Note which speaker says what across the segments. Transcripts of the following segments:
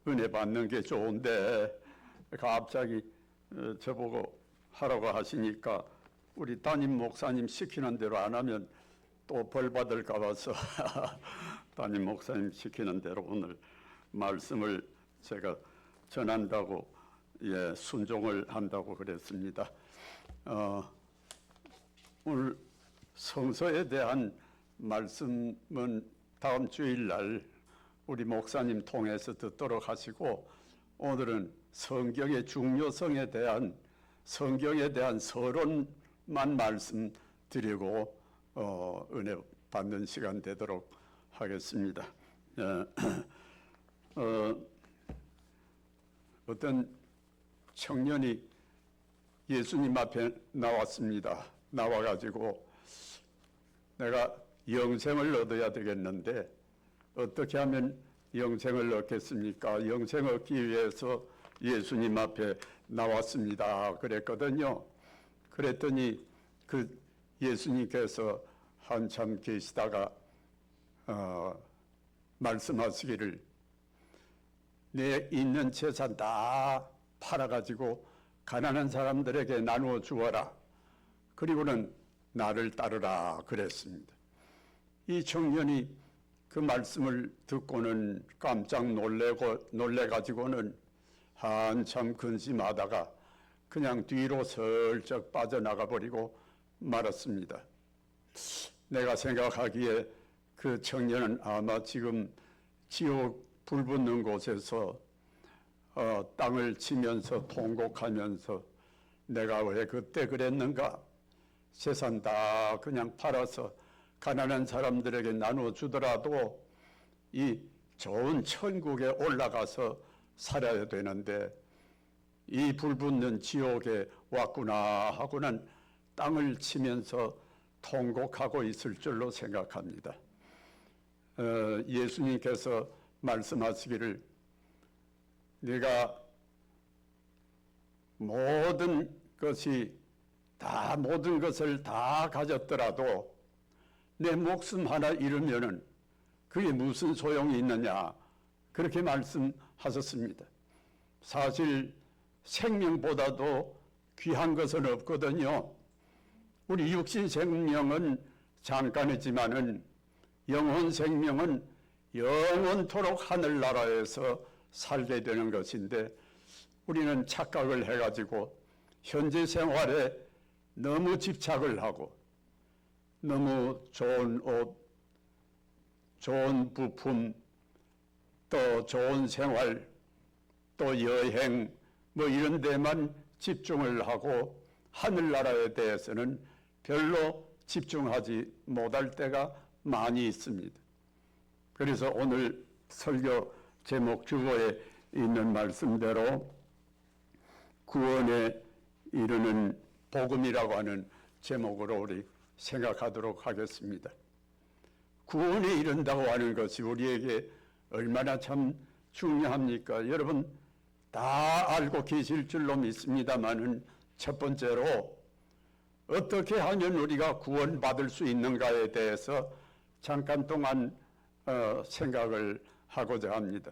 Speaker 1: 은혜 받는 게 좋은데 갑자기 저보고 하라고 하시니까 우리 담임 목사님 시키는 대로 안 하면 또 벌 받을까 봐서 담임 목사님 시키는 대로 오늘 말씀을 제가 전한다고 순종을 한다고 그랬습니다. 오늘 성서에 대한 말씀은 다음 주일날 우리 목사님 통해서 듣도록 하시고, 오늘은 성경의 중요성에 대한 서론만 말씀드리고 은혜 받는 시간 되도록 하겠습니다. 어떤 청년이 예수님 앞에 나왔습니다. 나와가지고 내가 영생을 얻어야 되겠는데 어떻게 하면 영생을 얻겠습니까? 영생 얻기 위해서 예수님 앞에 나왔습니다. 그랬거든요. 그랬더니 그 예수님께서 한참 계시다가 말씀하시기를 내 있는 재산 다 팔아가지고 가난한 사람들에게 나누어 주어라. 그리고는 나를 따르라 그랬습니다. 이 청년이 그 말씀을 듣고는 깜짝 놀래가지고는 한참 근심하다가 그냥 뒤로 슬쩍 빠져나가 버리고 말았습니다. 내가 생각하기에 그 청년은 아마 지금 지옥 불 붙는 곳에서 땅을 치면서 통곡하면서 내가 왜 그때 그랬는가? 재산 다 그냥 팔아서 가난한 사람들에게 나누어 주더라도 이 좋은 천국에 올라가서 살아야 되는데 이 불붙는 지옥에 왔구나 하고는 땅을 치면서 통곡하고 있을 줄로 생각합니다. 예수님께서 말씀하시기를 네가 모든 것을 다 가졌더라도 내 목숨 하나 잃으면은 그게 무슨 소용이 있느냐, 그렇게 말씀하셨습니다. 사실 생명보다도 귀한 것은 없거든요. 우리 육신 생명은 잠깐이지만은 영혼 생명은 영원토록 하늘나라에서 살게 되는 것인데, 우리는 착각을 해가지고 현재 생활에 너무 집착을 하고 너무 좋은 옷, 좋은 부품, 또 좋은 생활, 또 여행 이런 데만 집중을 하고 하늘나라에 대해서는 별로 집중하지 못할 때가 많이 있습니다. 그래서 오늘 설교 제목 주보에 있는 말씀대로 구원에 이르는 복음이라고 하는 제목으로 우리 생각하도록 하겠습니다. 구원에 이른다고 하는 것이 우리에게 얼마나 참 중요합니까? 여러분 다 알고 계실 줄로 믿습니다만은 첫 번째로 어떻게 하면 우리가 구원받을 수 있는가에 대해서 잠깐 동안 생각을 하고자 합니다.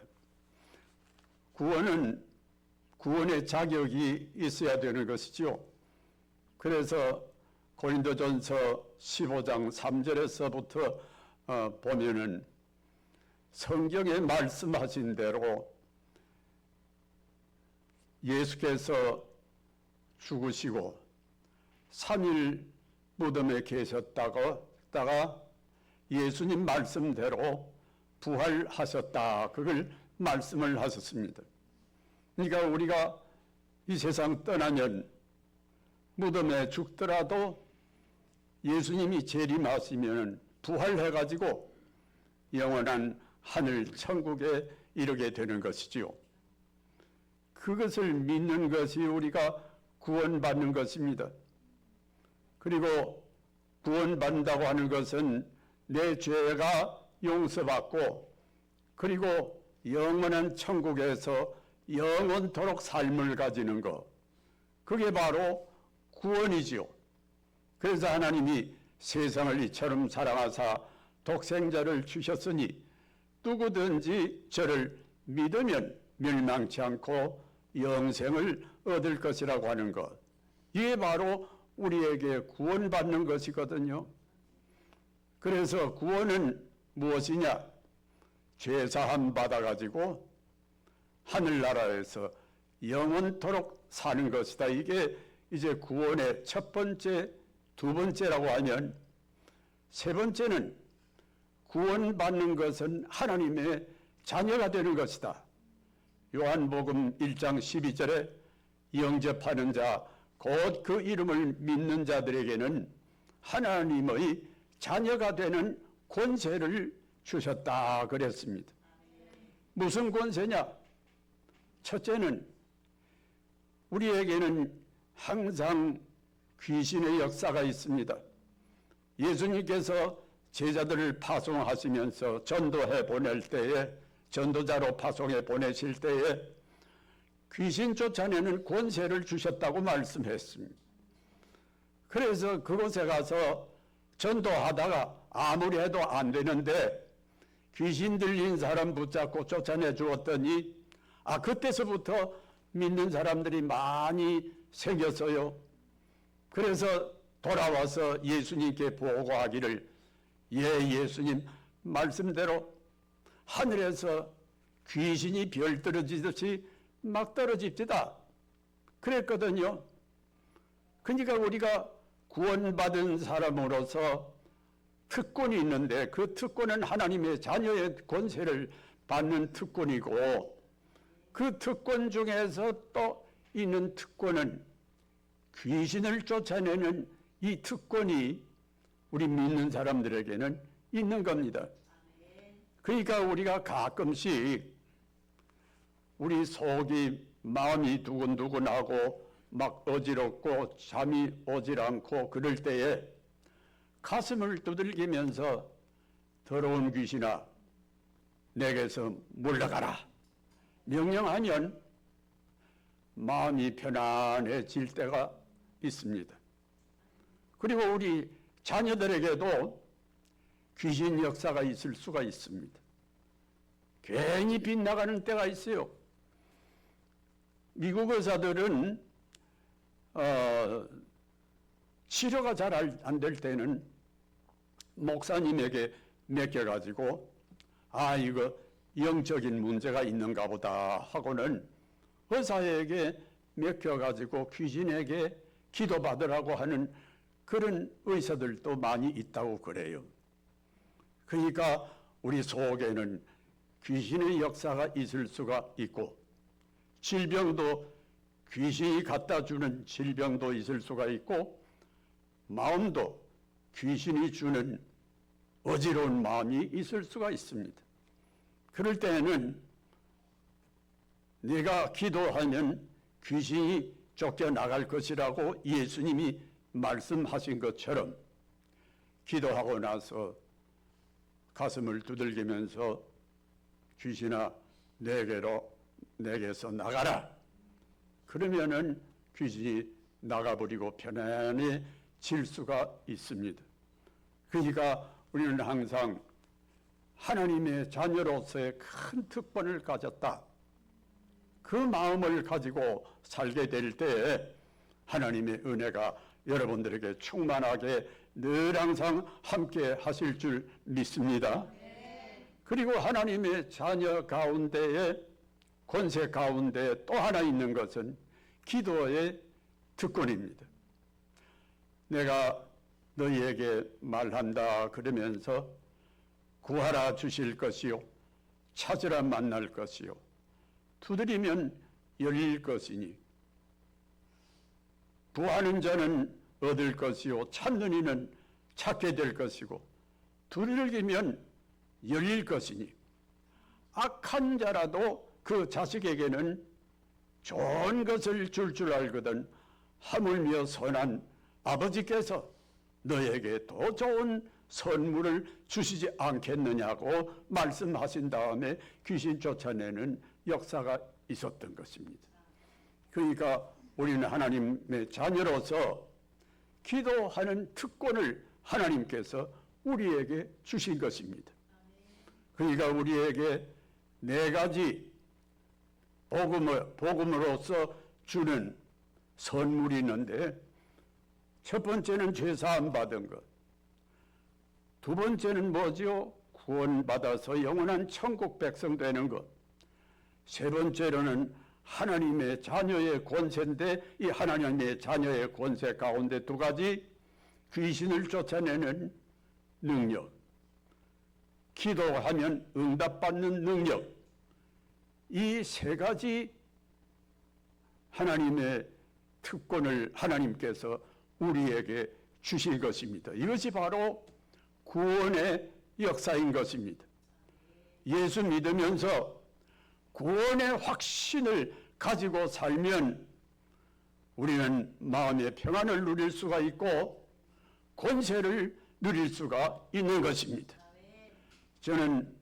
Speaker 1: 구원의 자격이 있어야 되는 것이죠. 그래서 고린도전서 15장 3절에서부터 보면은 성경에 말씀하신 대로 예수께서 죽으시고 3일 무덤에 계셨다가 예수님 말씀대로 부활하셨다, 그걸 말씀을 하셨습니다. 그러니까 우리가 이 세상 떠나면 무덤에 죽더라도 예수님이 재림하시면 부활해가지고 영원한 하늘 천국에 이르게 되는 것이지요. 그것을 믿는 것이 우리가 구원받는 것입니다. 그리고 구원받는다고 하는 것은 내 죄가 용서받고 그리고 영원한 천국에서 영원토록 삶을 가지는 것, 그게 바로 구원이지요. 그래서 하나님이 세상을 이처럼 사랑하사 독생자를 주셨으니 누구든지 저를 믿으면 멸망치 않고 영생을 얻을 것이라고 하는 것. 이게 바로 우리에게 구원받는 것이거든요. 그래서 구원은 무엇이냐? 죄사함 받아가지고 하늘나라에서 영원토록 사는 것이다. 이게 이제 구원의 첫 번째, 두 번째라고 하면, 세 번째는 구원받는 것은 하나님의 자녀가 되는 것이다. 요한복음 1장 12절에 영접하는 자, 곧 그 이름을 믿는 자들에게는 하나님의 자녀가 되는 권세를 주셨다 그랬습니다. 무슨 권세냐? 첫째는 우리에게는 항상 귀신의 역사가 있습니다. 예수님께서 제자들을 파송하시면서 전도해 보낼 때에, 전도자로 파송해 보내실 때에 귀신 쫓아내는 권세를 주셨다고 말씀했습니다. 그래서 그곳에 가서 전도하다가 아무리 해도 안 되는데 귀신 들린 사람 붙잡고 쫓아내 주었더니 그때서부터 믿는 사람들이 많이 생겼어요. 그래서 돌아와서 예수님께 보고하기를, 예수님 말씀대로 하늘에서 귀신이 별 떨어지듯이 막 떨어집니다. 그랬거든요. 그러니까 우리가 구원받은 사람으로서 특권이 있는데, 그 특권은 하나님의 자녀의 권세를 받는 특권이고, 그 특권 중에서 또 있는 특권은 귀신을 쫓아내는 이 특권이 우리 믿는 사람들에게는 있는 겁니다. 그러니까 우리가 가끔씩 우리 속이, 마음이 두근두근하고 막 어지럽고 잠이 오질 않고 그럴 때에 가슴을 두들기면서 더러운 귀신아 내게서 물러가라 명령하면 마음이 편안해질 때가 있습니다. 그리고 우리 자녀들에게도 귀신 역사가 있을 수가 있습니다. 괜히 빗나가는 때가 있어요. 미국 의사들은 치료가 잘 안 될 때는 목사님에게 맡겨가지고 이거 영적인 문제가 있는가 보다 하고는 의사에게 맡겨가지고 귀신에게 기도받으라고 하는 그런 의사들도 많이 있다고 그래요. 그러니까 우리 속에는 귀신의 역사가 있을 수가 있고, 질병도 귀신이 갖다 주는 질병도 있을 수가 있고, 마음도 귀신이 주는 어지러운 마음이 있을 수가 있습니다. 그럴 때에는 내가 기도하면 귀신이 쫓겨나갈 것이라고 예수님이 말씀하신 것처럼 기도하고 나서 가슴을 두들기면서 귀신아 내게서 나가라. 그러면은 귀신이 나가버리고 편안해질 수가 있습니다. 그러니까 우리는 항상 하나님의 자녀로서의 큰 특권을 가졌다. 그 마음을 가지고 살게 될 때에 하나님의 은혜가 여러분들에게 충만하게 늘 항상 함께 하실 줄 믿습니다. 그리고 하나님의 자녀 가운데에, 권세 가운데 또 하나 있는 것은 기도의 특권입니다. 내가 너희에게 말한다 그러면서 구하라 주실 것이요 찾으라 만날 것이요 두드리면 열릴 것이니 구하는 자는 얻을 것이요 찾는 이는 찾게 될 것이고 두들기면 열릴 것이니 악한 자라도 그 자식에게는 좋은 것을 줄 알거든 하물며 선한 아버지께서 너에게 더 좋은 선물을 주시지 않겠느냐고 말씀하신 다음에 귀신 쫓아내는 역사가 있었던 것입니다. 그러니까 우리는 하나님의 자녀로서 기도하는 특권을 하나님께서 우리에게 주신 것입니다. 그러니까 우리에게 네 가지 복음으로서 주는 선물이 있는데, 첫 번째는 죄사함 받은 것. 두 번째는 뭐지요? 구원받아서 영원한 천국 백성 되는 것. 세 번째로는 하나님의 자녀의 권세인데, 이 하나님의 자녀의 권세 가운데 두 가지, 귀신을 쫓아내는 능력, 기도하면 응답받는 능력, 이 세 가지 하나님의 특권을 하나님께서 우리에게 주실 것입니다. 이것이 바로 구원의 역사인 것입니다. 예수 믿으면서 구원의 확신을 가지고 살면 우리는 마음의 평안을 누릴 수가 있고 권세를 누릴 수가 있는 것입니다. 저는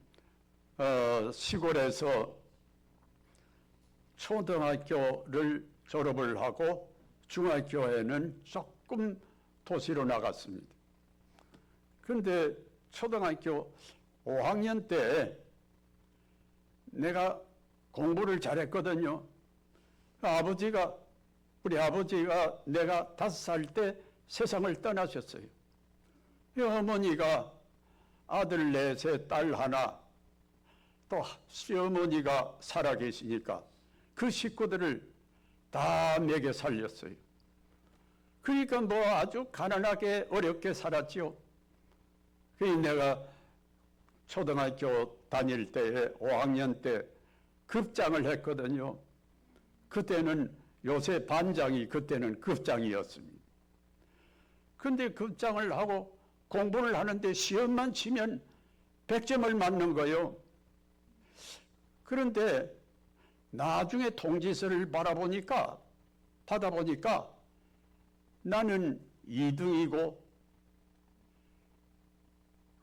Speaker 1: 시골에서 초등학교를 졸업을 하고 중학교에는 조금 도시로 나갔습니다. 그런데 초등학교 5학년 때 내가 공부를 잘했거든요. 우리 아버지가 내가 5살 때 세상을 떠나셨어요. 어머니가 아들 넷에 딸 하나, 또 시어머니가 살아계시니까 그 식구들을 다 먹여 살렸어요. 그러니까 뭐 아주 가난하게 어렵게 살았지요. 그래서 내가 초등학교 다닐 때에 5학년 때 급장을 했거든요. 그때는 요새 반장이 그때는 급장이었습니다. 근데 급장을 하고 공부를 하는데 시험만 치면 100점을 맞는 거예요. 그런데 나중에 통지서를 받아보니까 나는 2등이고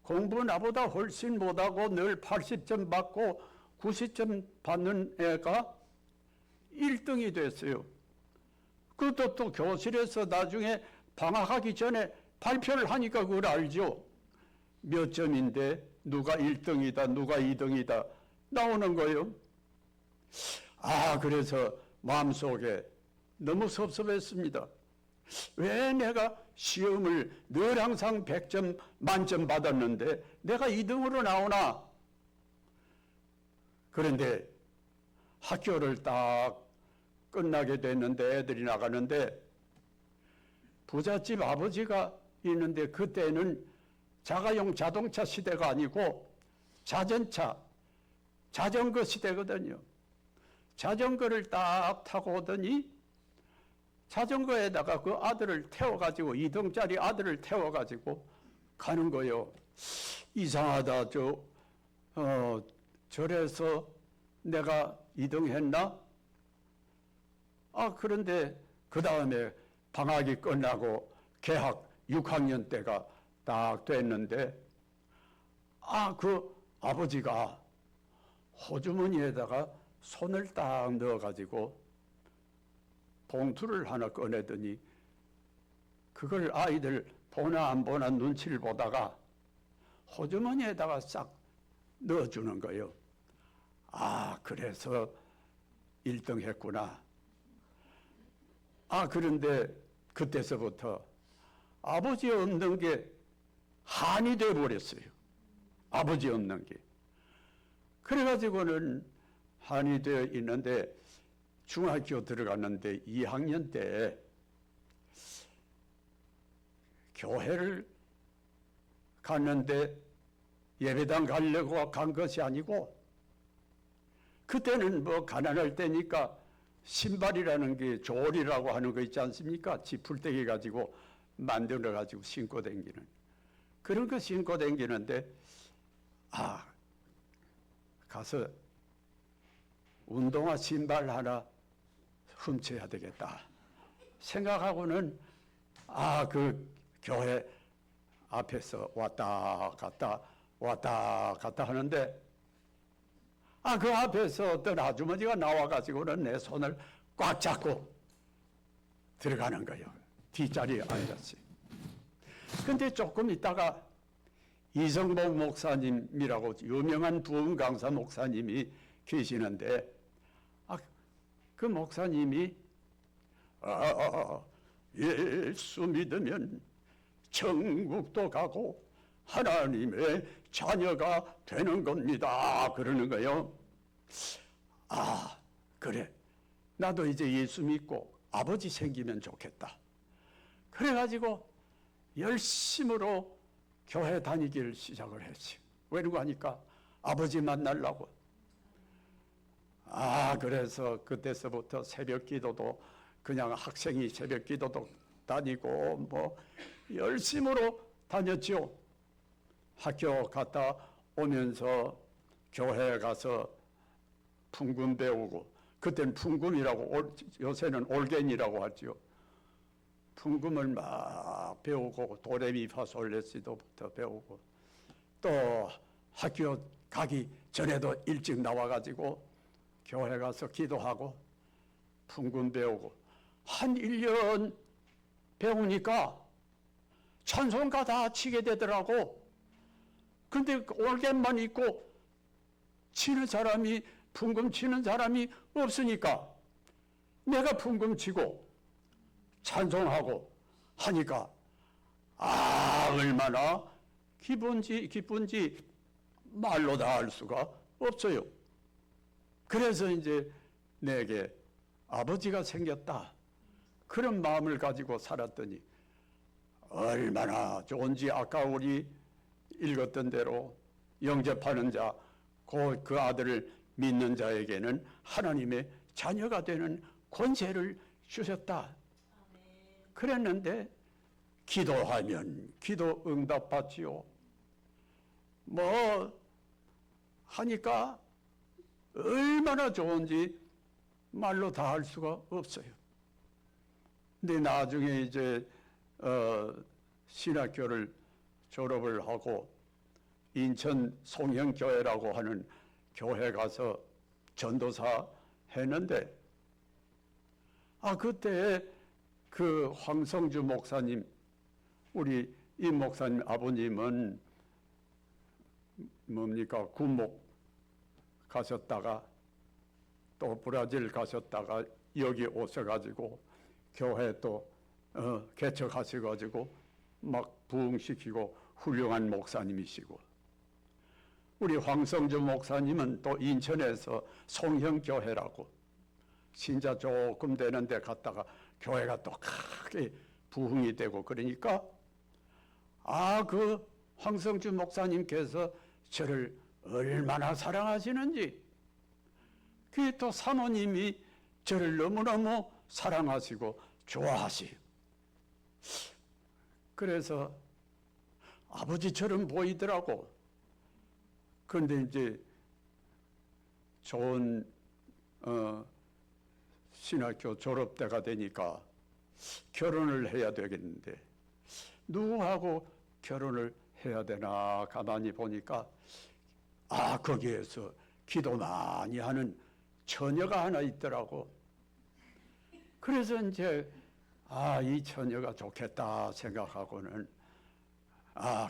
Speaker 1: 공부 나보다 훨씬 못하고 늘 80점 받고 90점 받는 애가 1등이 됐어요. 그것도 또 교실에서 나중에 방학하기 전에 발표를 하니까 그걸 알죠. 몇 점인데 누가 1등이다, 누가 2등이다 나오는 거예요. 그래서 마음속에 너무 섭섭했습니다. 왜 내가 시험을 늘 항상 100점 만점 받았는데 내가 2등으로 나오나? 그런데 학교를 딱 끝나게 됐는데 애들이 나가는데 부잣집 아버지가 있는데 그때는 자가용 자동차 시대가 아니고 자전거 시대거든요. 자전거를 딱 타고 오더니 자전거에다가 그 아들을 태워가지고 2등짜리 아들을 태워가지고 가는 거요. 이상하다. 저래서 내가 2등 했나? 그런데 그 다음에 방학이 끝나고 개학 6학년 때가 딱 됐는데 그 아버지가 호주머니에다가 손을 딱 넣어가지고 봉투를 하나 꺼내더니 그걸 아이들 보나 안 보나 눈치를 보다가 호주머니에다가 싹 넣어주는 거예요. 그래서 1등 했구나. 그런데 그때서부터 아버지 없는 게 한이 되어버렸어요. 아버지 없는 게. 그래가지고는 한이 되어 있는데 중학교 들어갔는데 2학년 때 교회를 갔는데 예배당 가려고 간 것이 아니고 그때는 뭐 가난할 때니까 신발이라는 게 조리라고 하는 거 있지 않습니까? 지풀떼기 가지고 만들어 가지고 신고 다니는 그런 거 신고 다니는데 가서 운동화 신발 하나 훔쳐야 되겠다 생각하고는 그 교회 앞에서 왔다 갔다 하는데 그 앞에서 어떤 아주머니가 나와가지고는 내 손을 꽉 잡고 들어가는 거예요. 뒷자리에 앉았어요. 근데 조금 있다가 이성복 목사님이라고 유명한 부흥 강사 목사님이 계시는데 그 목사님이 예수 믿으면 천국도 가고 하나님의 자녀가 되는 겁니다. 그러는 거예요. 그래. 나도 이제 예수 믿고 아버지 생기면 좋겠다. 그래가지고 열심으로 교회 다니기를 시작을 했지. 왜냐고 하니까 아버지 만나려고. 그래서 그때서부터 새벽 기도도 그냥 학생이 새벽 기도도 다니고 뭐 열심으로 다녔죠. 학교 갔다 오면서 교회에 가서 풍금 배우고, 그때는 풍금이라고, 요새는 올겐이라고 하죠. 풍금을 막 배우고 도레미파솔레시도부터 배우고, 또 학교 가기 전에도 일찍 나와가지고 교회 가서 기도하고 풍금 배우고 한 1년 배우니까 찬송가 다 치게 되더라고. 근데 올겐만 있고 치는 사람이, 풍금 치는 사람이 없으니까 내가 풍금 치고 찬송하고 하니까 얼마나 기쁜지 말로 다 할 수가 없어요. 그래서 이제 내게 아버지가 생겼다, 그런 마음을 가지고 살았더니 얼마나 좋은지. 아까 우리 읽었던 대로 영접하는 자, 그 아들을 믿는 자에게는 하나님의 자녀가 되는 권세를 주셨다. 그랬는데 기도하면 기도 응답받지요. 뭐 하니까 얼마나 좋은지 말로 다 할 수가 없어요. 근데 나중에 이제 신학교를 졸업을 하고 인천 송영교회라고 하는 교회 가서 전도사 했는데, 그때 그 황성주 목사님, 우리 이 목사님 아버님은 뭡니까, 군목 가셨다가 또 브라질 가셨다가 여기 오셔가지고 교회 또 개척하셔가지고 막 부흥시키고 훌륭한 목사님이시고, 우리 황성주 목사님은 또 인천에서 송형교회라고 신자 조금 되는 데 갔다가 교회가 또 크게 부흥이 되고, 그러니까 그 황성주 목사님께서 저를 얼마나 사랑하시는지, 그게 또 사모님이 저를 너무너무 사랑하시고 좋아하시요. 그래서 아버지처럼 보이더라고. 그런데 이제 좋은 신학교 졸업 때가 되니까 결혼을 해야 되겠는데 누구하고 결혼을 해야 되나 가만히 보니까 거기에서 기도 많이 하는 처녀가 하나 있더라고. 그래서 이제 이 처녀가 좋겠다 생각하고는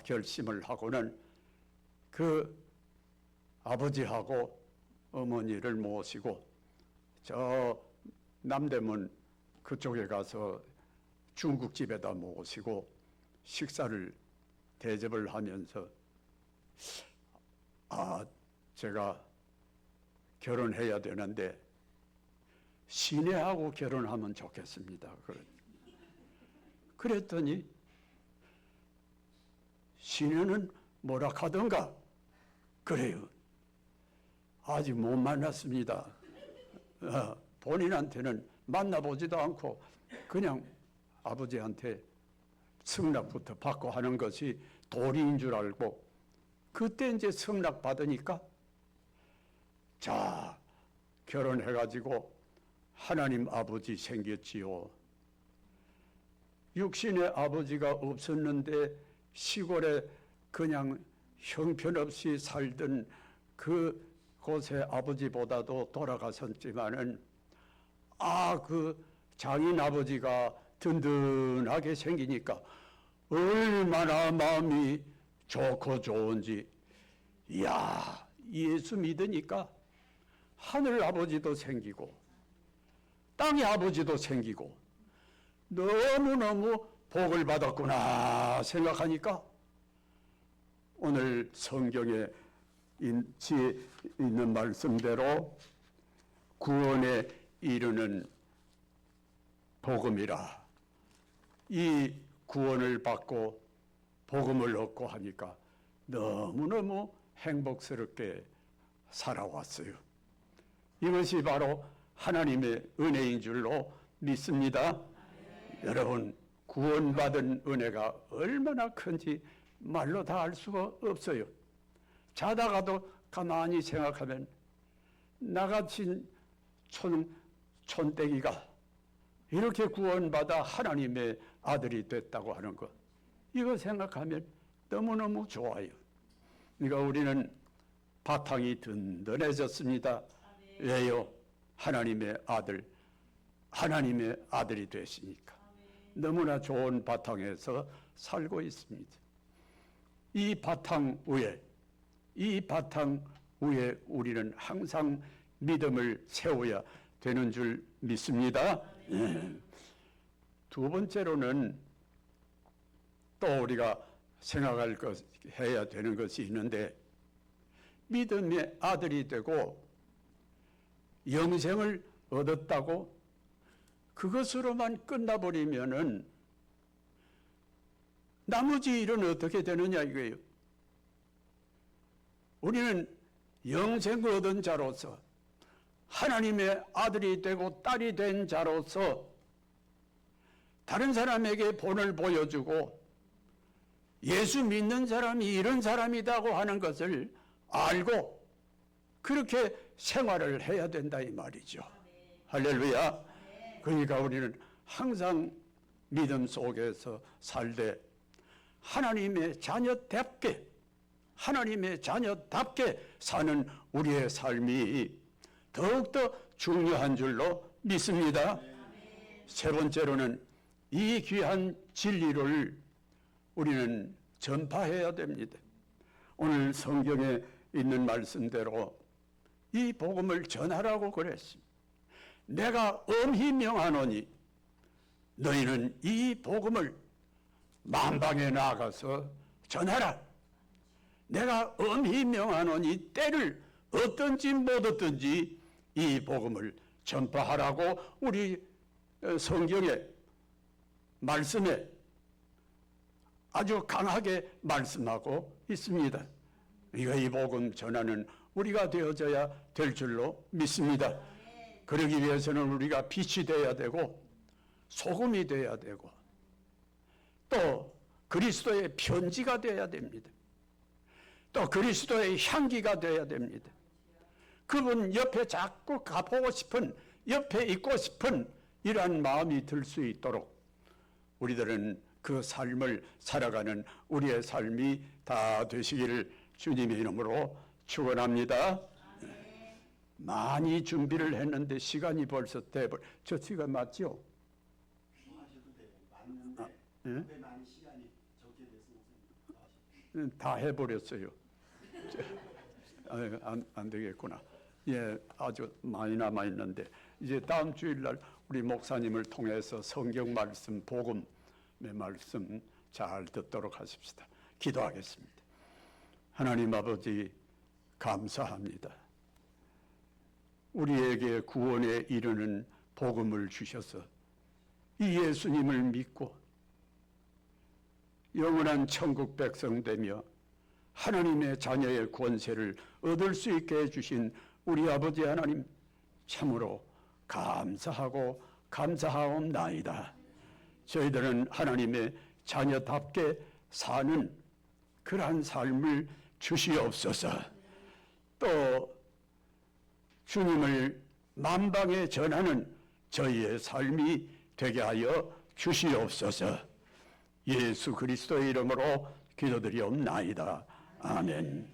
Speaker 1: 결심을 하고는 그 아버지하고 어머니를 모시고 저 남대문 그쪽에 가서 중국집에다 모시고 식사를 대접을 하면서 제가 결혼해야 되는데 시내하고 결혼하면 좋겠습니다. 그랬더니 시내는 뭐라 하던가. 그래요. 아직 못 만났습니다. 본인한테는 만나보지도 않고 그냥 아버지한테 승낙부터 받고 하는 것이 도리인 줄 알고, 그때 이제 승낙 받으니까 자, 결혼해가지고 하나님 아버지 생겼지요. 육신의 아버지가 없었는데 시골에 그냥 형편없이 살던 그 곳의 아버지보다도 돌아가셨지만은 그 장인 아버지가 든든하게 생기니까 얼마나 마음이 좋고 좋은지. 예수 믿으니까 하늘 아버지도 생기고 땅의 아버지도 생기고 너무너무 복을 받았구나 생각하니까 오늘 성경에 있는 말씀대로 구원에 이르는 복음이라, 이 구원을 받고 복음을 얻고 하니까 너무너무 행복스럽게 살아왔어요. 이것이 바로 하나님의 은혜인 줄로 믿습니다. 여러분, 구원받은 은혜가 얼마나 큰지 말로 다 알 수가 없어요. 자다가도 가만히 생각하면 나같이 촌떼기가 이렇게 구원받아 하나님의 아들이 됐다고 하는 것, 이거 생각하면 너무너무 좋아요. 그러니까 우리는 바탕이 든든해졌습니다. 왜요? 하나님의 아들이 되시니까. 너무나 좋은 바탕에서 살고 있습니다. 이 바탕 위에 우리는 항상 믿음을 세워야 되는 줄 믿습니다. 두 번째로는 또 우리가 해야 되는 것이 있는데, 믿음의 아들이 되고 영생을 얻었다고 그것으로만 끝나버리면은 나머지 일은 어떻게 되느냐 이거예요. 우리는 영생을 얻은 자로서, 하나님의 아들이 되고 딸이 된 자로서 다른 사람에게 본을 보여주고 예수 믿는 사람이 이런 사람이라고 하는 것을 알고 그렇게 생활을 해야 된다 이 말이죠. 할렐루야. 그러니까 우리는 항상 믿음 속에서 살되 하나님의 자녀답게 사는 우리의 삶이 더욱더 중요한 줄로 믿습니다. 세 번째로는 이 귀한 진리를 우리는 전파해야 됩니다. 오늘 성경에 있는 말씀대로 이 복음을 전하라고 그랬습니다. 내가 엄히 명하노니 너희는 이 복음을 만방에 나가서 전하라. 내가 엄히 명하노니 때를 얻든지 못 얻든지 이 복음을 전파하라고 우리 성경의 말씀에 아주 강하게 말씀하고 있습니다. 이 복음 전하는 우리가 되어져야 될 줄로 믿습니다. 그러기 위해서는 우리가 빛이 되어야 되고 소금이 되어야 되고 또 그리스도의 편지가 되어야 됩니다. 또 그리스도의 향기가 되어야 됩니다. 그분 옆에 자꾸 가보고 싶은, 옆에 있고 싶은 이러한 마음이 들 수 있도록 우리들은 그 삶을 살아가는 우리의 삶이 다 되시기를 주님의 이름으로 축원합니다. 많이 준비를 했는데 시간이 벌써 저 시간 맞죠? 맞는데 많이 시간이 적게 돼서 다 해버렸어요. 안 되겠구나. 예, 아주 많이 남아 있는데 이제 다음 주일날 우리 목사님을 통해서 성경 말씀, 복음의 말씀 잘 듣도록 하십시다. 기도하겠습니다. 하나님 아버지 감사합니다. 우리에게 구원에 이르는 복음을 주셔서 이 예수님을 믿고 영원한 천국 백성 되며 하나님의 자녀의 권세를 얻을 수 있게 해주신 우리 아버지 하나님 참으로 감사하고 감사하옵나이다. 저희들은 하나님의 자녀답게 사는 그러한 삶을 주시옵소서. 또 주님을 만방에 전하는 저희의 삶이 되게 하여 주시옵소서. 예수 그리스도의 이름으로 기도드리옵나이다. 아멘.